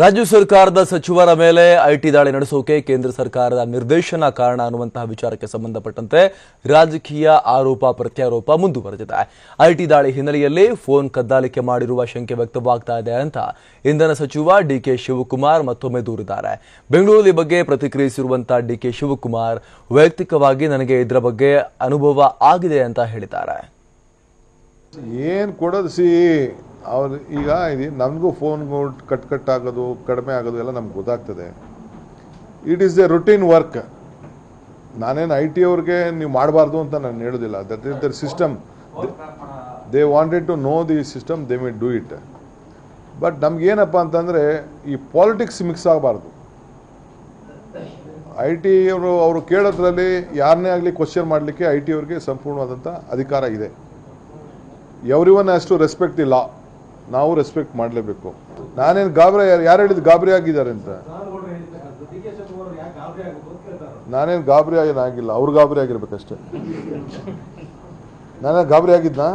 ರಾಜ್ಯ ಸರ್ಕಾರದ ಸಚಿವರ ಮೇಲೆ ಐಟಿ ದಾಳಿ ನಡೆಸೋಕೆ ಕೇಂದ್ರ ಸರ್ಕಾರದ ನಿರ್ದೇಶನ ಕಾರಣ ಅನ್ನುವಂತಹ ವಿಚಾರಕ್ಕೆ ಸಂಬಂಧಪಟ್ಟಂತೆ ರಾಜಕೀಯ ಆರೋಪ ಪ್ರತ್ಯಾರೋಪ ಮುಂದುವರೆದಿದೆ. ಐಟಿ ದಾಳಿ ಹಿನ್ನೆಲೆಯಲ್ಲಿ ಫೋನ್ ಕದ್ದಾಲಿಕೆ ಮಾಡಿರುವ ಶಂಕೆ ವ್ಯಕ್ತವಾಗ್ತಾ ಇದೆ ಅಂತ ಇಂಧನ ಸಚಿವ ಡಿಕೆ ಶಿವಕುಮಾರ್ ಮತ್ತೊಮ್ಮೆ ದೂರಿದ್ದಾರೆ. ಬೆಂಗಳೂರಲ್ಲಿ ಬಗ್ಗೆ ಪ್ರತಿಕ್ರಿಯಿಸಿರುವಂತಹ ಡಿಕೆ ಶಿವಕುಮಾರ್ ವೈಯಕ್ತಿಕವಾಗಿ ನನಗೆ ಇದರ ಬಗ್ಗೆ ಅನುಭವ ಆಗಿದೆ ಅಂತ ಹೇಳಿದ್ದಾರೆ. ಏನು ಕೊಡೋದು ಅವ್ರು ಈಗ ನಮಗೂ ಫೋನ್ಗಳು ಕಟ್ ಆಗೋದು ಕಡಿಮೆ ಆಗೋದು ಎಲ್ಲ ನಮ್ಗೆ ಗೊತ್ತಾಗ್ತದೆ. It is a routine work. ನಾನೇನು ಐ ಟಿ ಅವ್ರಿಗೆ ನೀವು ಮಾಡಬಾರ್ದು ಅಂತ ನಾನು ಹೇಳೋದಿಲ್ಲ. That is their system. They wanted to know the system, they will do it. But ನಮ್ಗೇನಪ್ಪ ಅಂತಂದರೆ ಈ ಪಾಲಿಟಿಕ್ಸ್ ಮಿಕ್ಸ್ ಆಗಬಾರ್ದು. ಐ ಟಿ ಅವರು ಕೇಳೋದ್ರಲ್ಲಿ ಯಾರನ್ನೇ ಆಗಲಿ ಕ್ವಶನ್ ಮಾಡಲಿಕ್ಕೆ ಐ ಟಿ ಅವ್ರಿಗೆ ಸಂಪೂರ್ಣವಾದಂಥ ಅಧಿಕಾರ ಇದೆ. Everyone has to respect the law. ನಾವು ರೆಸ್ಪೆಕ್ಟ್ ಮಾಡಲೇಬೇಕು. ನಾನೇನು ಗಾಬರಿ, ಯಾರು ಹೇಳಿದ್ದು ಗಾಬರಿ ಆಗಿದ್ದಾರೆ ಅಂತ? ನಾನೇನು ಗಾಬರಿ ಆಗಿಲ್ಲ, ಅವ್ರು ಗಾಬರಿ ಆಗಿರ್ಬೇಕಷ್ಟೇ. ನಾನೇನು ಗಾಬರಿ ಆಗಿದ್ನಾ?